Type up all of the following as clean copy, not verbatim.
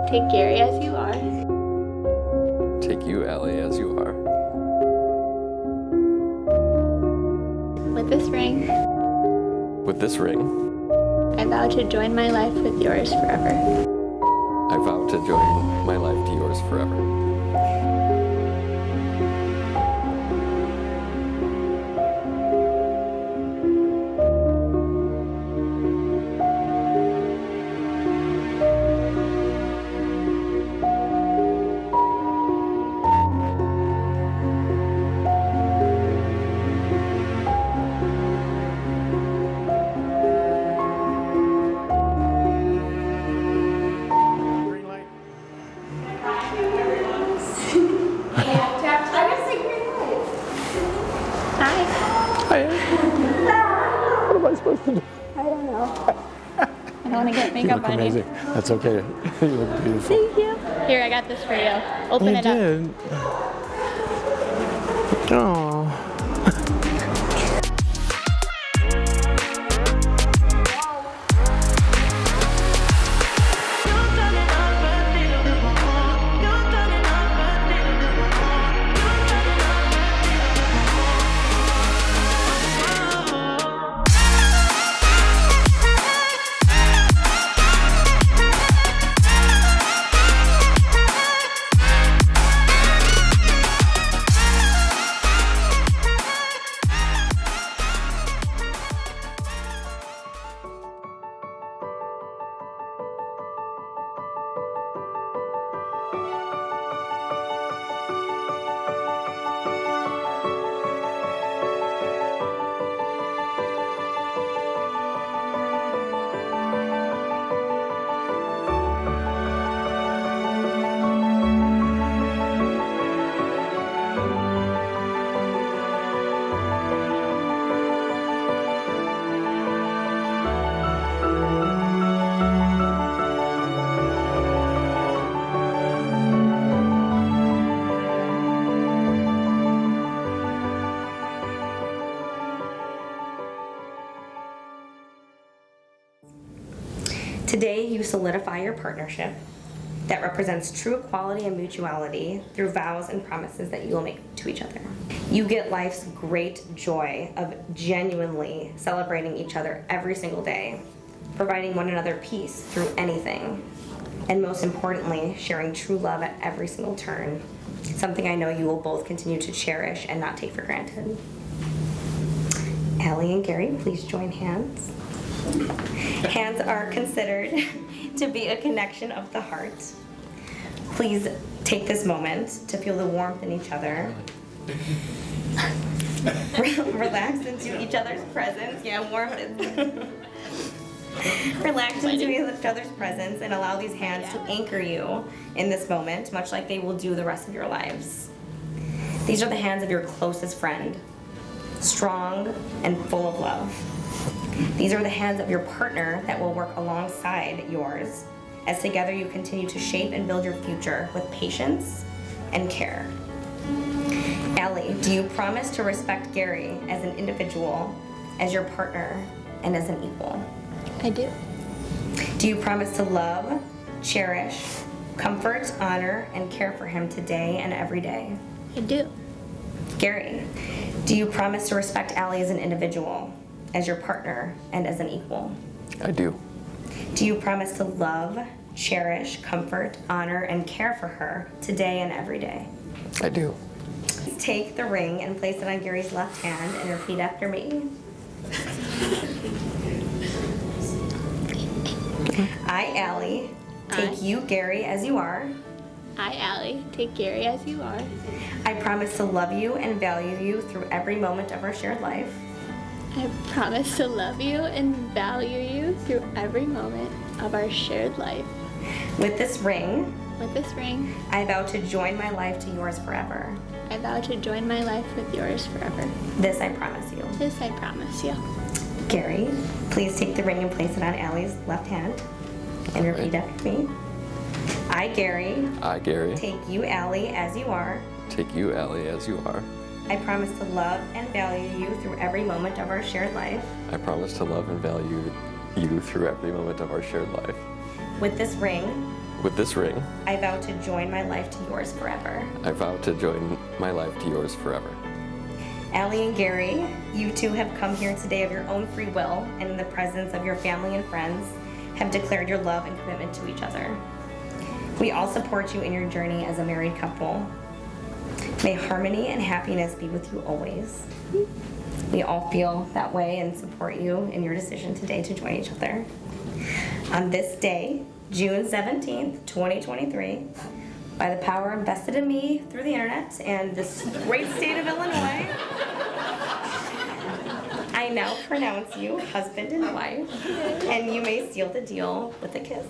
take Gary as you are. Take you, Allie, as you are. With this ring, I vow to join my life with yours forever. I vow to join my life to yours forever. What am I supposed to do? I don't know. I don't want to get makeup on Amazing. That's okay. You look beautiful. Thank you. Here, I got this for you. Open it up. did. Oh. Today, you solidify your partnership that represents true equality and mutuality through vows and promises that you will make to each other. You get life's great joy of genuinely celebrating each other every single day, providing one another peace through anything, and most importantly, sharing true love at every single turn, something I know you will both continue to cherish and not take for granted. Allie and Gary, please join hands. Hands are considered to be a connection of the heart. Please take this moment to feel the warmth in each other. Relax into each other's presence. Yeah, warmth. Relax into each other's presence and allow these hands to anchor you in this moment, much like they will do the rest of your lives. These are the hands of your closest friend, strong and full of love. These are the hands of your partner that will work alongside yours as together you continue to shape and build your future with patience and care. Allie, do you promise to respect Gary as an individual, as your partner, and as an equal? I do. Do you promise to love, cherish, comfort, honor, and care for him today and every day? I do. Gary, do you promise to respect Allie as an individual, as your partner, and as an equal? I do. Do you promise to love, cherish, comfort, honor, and care for her today and every day? I do. Please take the ring and place it on Gary's left hand and repeat after me. I, Allie, take you, Gary, as you are. I, Allie, take Gary as you are. I promise to love you and value you through every moment of our shared life. I promise to love you and value you through every moment of our shared life. With this ring, I vow to join my life to yours forever. I vow to join my life with yours forever. This I promise you. This I promise you. Gary, please take the ring and place it on Allie's left hand and repeat after me. I, Gary, take you, Allie, as you are. Take you, Allie, as you are. I promise to love and value you through every moment of our shared life. I promise to love and value you through every moment of our shared life. With this ring, With this ring, I vow to join my life to yours forever. I vow to join my life to yours forever. Allie and Gary, you two have come here today of your own free will and in the presence of your family and friends have declared your love and commitment to each other. We all support you in your journey as a married couple. May harmony and happiness be with you always. We all feel that way and support you in your decision today to join each other. On this day, June 17th, 2023, by the power invested in me through the internet and this great state of Illinois, I now pronounce you husband and wife, and you may seal the deal with a kiss.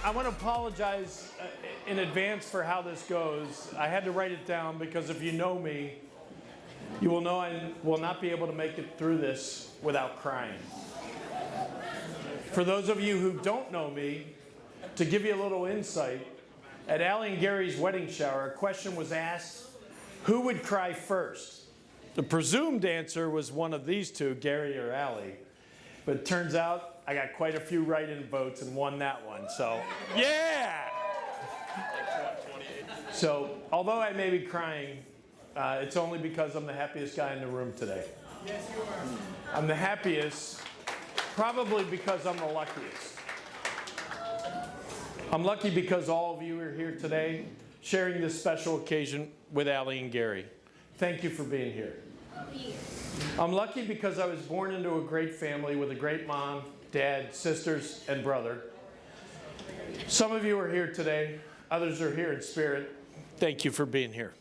I want to apologize in advance for how this goes. I had to write it down because if you know me, you will know I will not be able to make it through this without crying. For those of you who don't know me, to give you a little insight, at Allie and Gary's wedding shower, a question was asked, who would cry first? The presumed answer was one of these two, Gary or Allie. But it turns out I got quite a few write-in votes and won that one, so yeah! So, although I may be crying, it's only because I'm the happiest guy in the room today. Yes, you are. I'm the happiest, probably because I'm the luckiest. I'm lucky because all of you are here today sharing this special occasion with Allie and Gary. Thank you for being here. I'm lucky because I was born into a great family with a great mom, dad, sisters, and brother. Some of you are here today. Others are here in spirit. Thank you for being here.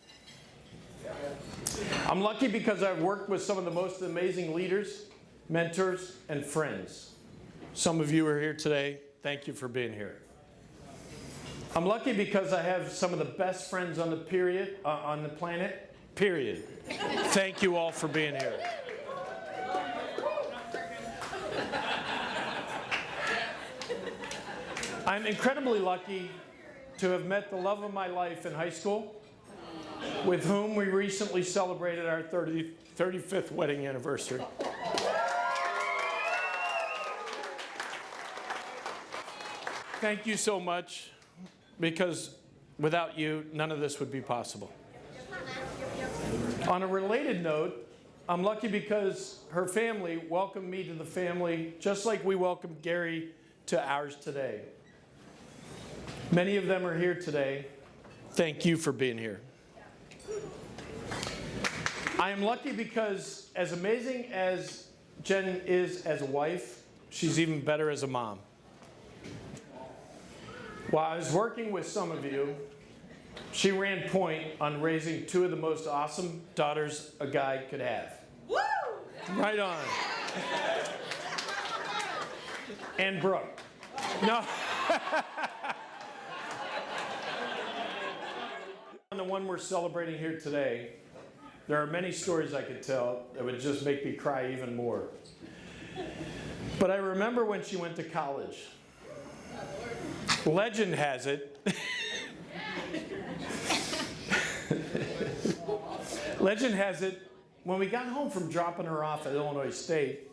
I'm lucky because I've worked with some of the most amazing leaders, mentors, and friends. Some of you are here today. Thank you for being here. I'm lucky because I have some of the best friends on the planet. Period. Thank you all for being here. I'm incredibly lucky to have met the love of my life in high school, with whom we recently celebrated our 35th wedding anniversary. Thank you so much, because without you, none of this would be possible. On a related note, I'm lucky because her family welcomed me to the family just like we welcomed Gary to ours today. Many of them are here today. Thank you for being here. I am lucky because as amazing as Jen is as a wife, she's even better as a mom. While I was working with some of you, she ran point on raising two of the most awesome daughters a guy could have. Woo! Right on. And Brooke. No. On the one we're celebrating here today, there are many stories I could tell that would just make me cry even more. But I remember when she went to college. Legend has it. Legend has it, when we got home from dropping her off at Illinois State,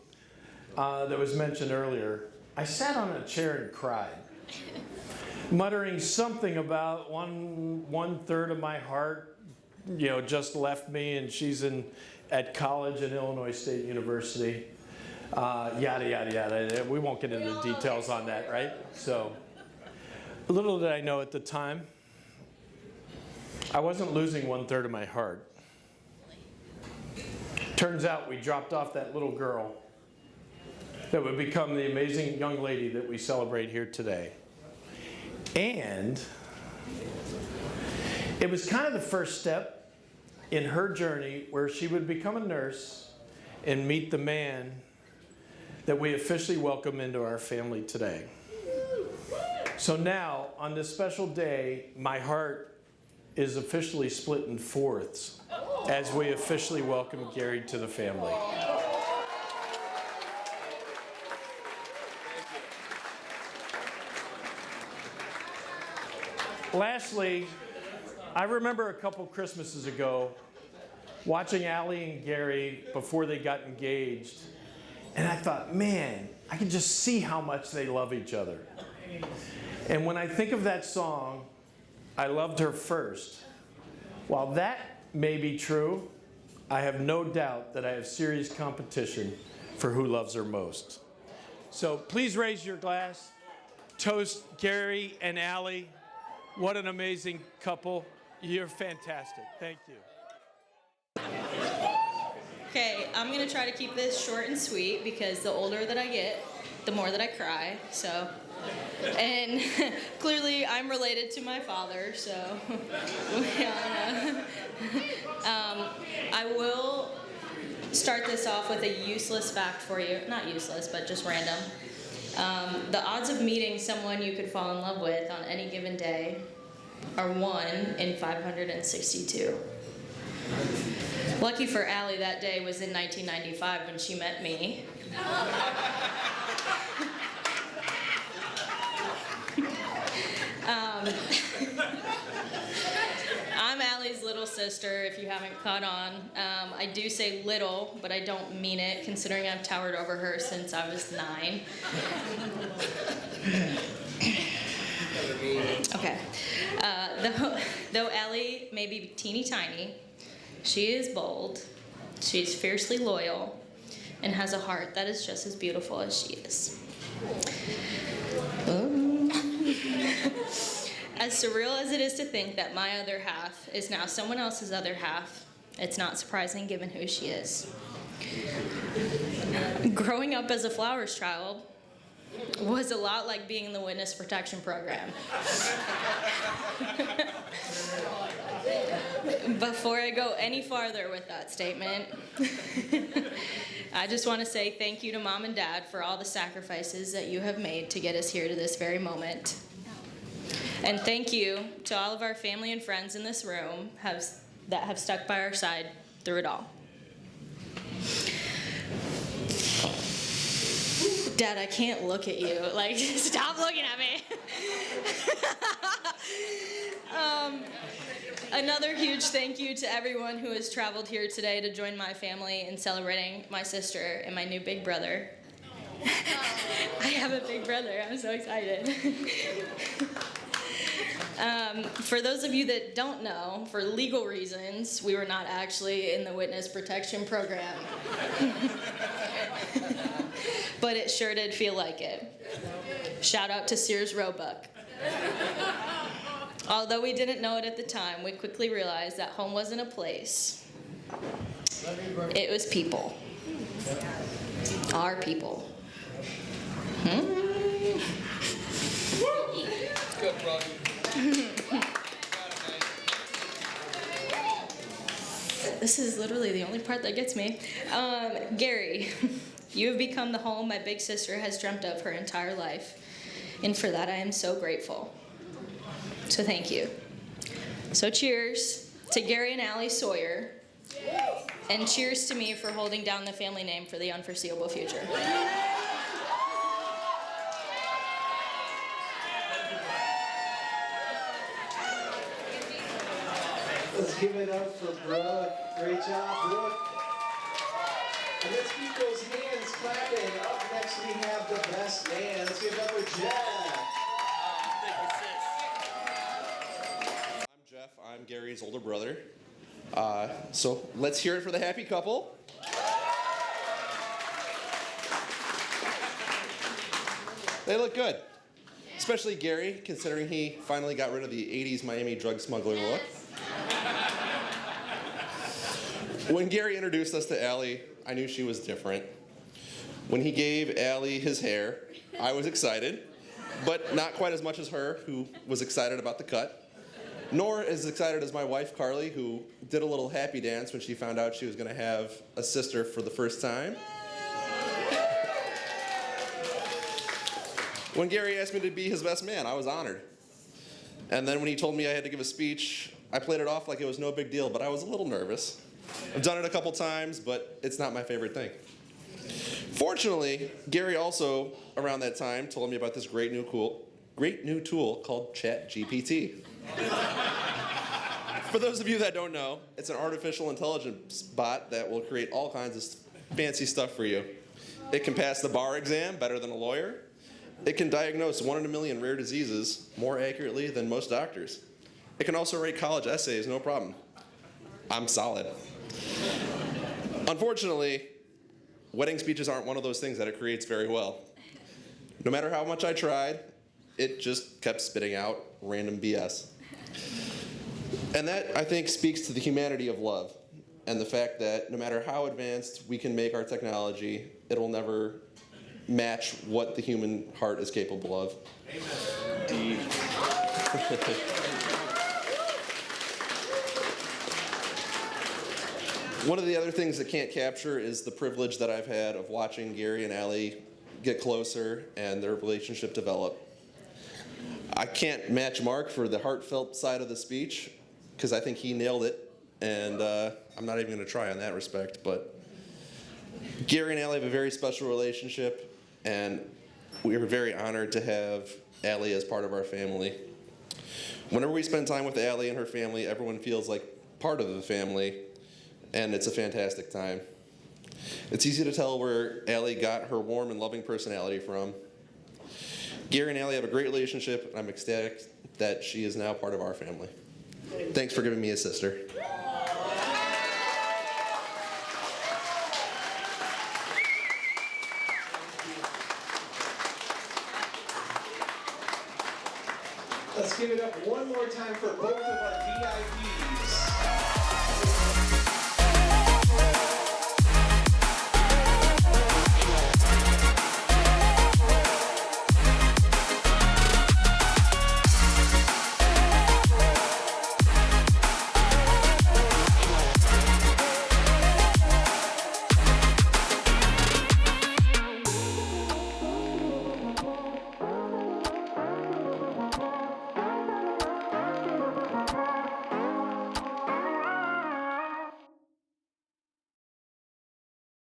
that was mentioned earlier, I sat on a chair and cried, muttering something about one third of my heart, just left me, and she's at college at Illinois State University. Yada, yada, yada. We won't get into the details on that, right? So, little did I know at the time, I wasn't losing 1/3 of my heart. Turns out we dropped off that little girl that would become the amazing young lady that we celebrate here today. And it was kind of the first step in her journey where she would become a nurse and meet the man that we officially welcome into our family today. So now, on this special day, my heart is officially split in fourths as we officially welcome Gary to the family. Lastly, I remember a couple Christmases ago watching Allie and Gary before they got engaged, and I thought, man, I can just see how much they love each other. And when I think of that song, I loved her first. While that may be true, I have no doubt that I have serious competition for who loves her most. So please raise your glass. Toast Gary and Allie. What an amazing couple. You're fantastic. Thank you. Okay, I'm gonna try to keep this short and sweet because the older that I get, the more that I cry, so. And clearly I'm related to my father, so. I will start this off with a useless fact for you. Not useless, but just random. The odds of meeting someone you could fall in love with on any given day are 1 in 562. Lucky for Allie, that day was in 1995 when she met me. I'm Allie's little sister, if you haven't caught on. I do say little, but I don't mean it, considering I've towered over her since I was 9. Okay. Though Allie may be teeny tiny, she is bold, she's fiercely loyal, and has a heart that is just as beautiful as she is. As surreal as it is to think that my other half is now someone else's other half, it's not surprising given who she is. Growing up as a Flowers child was a lot like being in the witness protection program. Before I go any farther with that statement, I just want to say thank you to Mom and Dad for all the sacrifices that you have made to get us here to this very moment. And thank you to all of our family and friends in this room that have stuck by our side through it all. Dad, I can't look at you. Like, stop looking at me. Another huge thank you to everyone who has traveled here today to join my family in celebrating my sister and my new big brother. I have a big brother. I'm so excited. For those of you that don't know, for legal reasons, we were not actually in the witness protection program. But it sure did feel like it. Shout out to Sears Roebuck. Although we didn't know it at the time, we quickly realized that home wasn't a place. It was people. Our people. Good, bro. This is literally the only part that gets me. Gary, you have become the home my big sister has dreamt of her entire life. And for that, I am so grateful. So thank you. So cheers to Gary and Allie Sawyer. And cheers to me for holding down the family name for the unforeseeable future. Let's give it up for Brooke. Great job, Brooke. And let's keep those hands clapping. Up next we have the best man. Let's give it up for Jeff. I'm Jeff. I'm Gary's older brother. So let's hear it for the happy couple. They look good. Especially Gary, considering he finally got rid of the 80s Miami drug smuggler look. When Gary introduced us to Allie, I knew she was different. When he gave Allie his hair, I was excited, but not quite as much as her, who was excited about the cut, nor as excited as my wife, Carly, who did a little happy dance when she found out she was going to have a sister for the first time. When Gary asked me to be his best man, I was honored. And then when he told me I had to give a speech I played it off like it was no big deal, but I was a little nervous. I've done it a couple times, but it's not my favorite thing. Fortunately, Gary also, around that time, told me about this great new tool called ChatGPT. For those of you that don't know, it's an artificial intelligence bot that will create all kinds of fancy stuff for you. It can pass the bar exam better than a lawyer. It can diagnose 1 in a million rare diseases more accurately than most doctors. It can also write college essays, no problem. I'm solid. Unfortunately, wedding speeches aren't one of those things that it creates very well. No matter how much I tried, it just kept spitting out random BS. And that, I think, speaks to the humanity of love and the fact that no matter how advanced we can make our technology, it will never match what the human heart is capable of. Amen. One of the other things that can't capture is the privilege that I've had of watching Gary and Allie get closer and their relationship develop. I can't match Mark for the heartfelt side of the speech because I think he nailed it, and I'm not even going to try on that respect, but Gary and Allie have a very special relationship, and we are very honored to have Allie as part of our family. Whenever we spend time with Allie and her family, everyone feels like part of the family, and it's a fantastic time. It's easy to tell where Allie got her warm and loving personality from. Gary and Allie have a great relationship, and I'm ecstatic that she is now part of our family. Thanks for giving me a sister. Let's give it up one more time for both of our VIPs.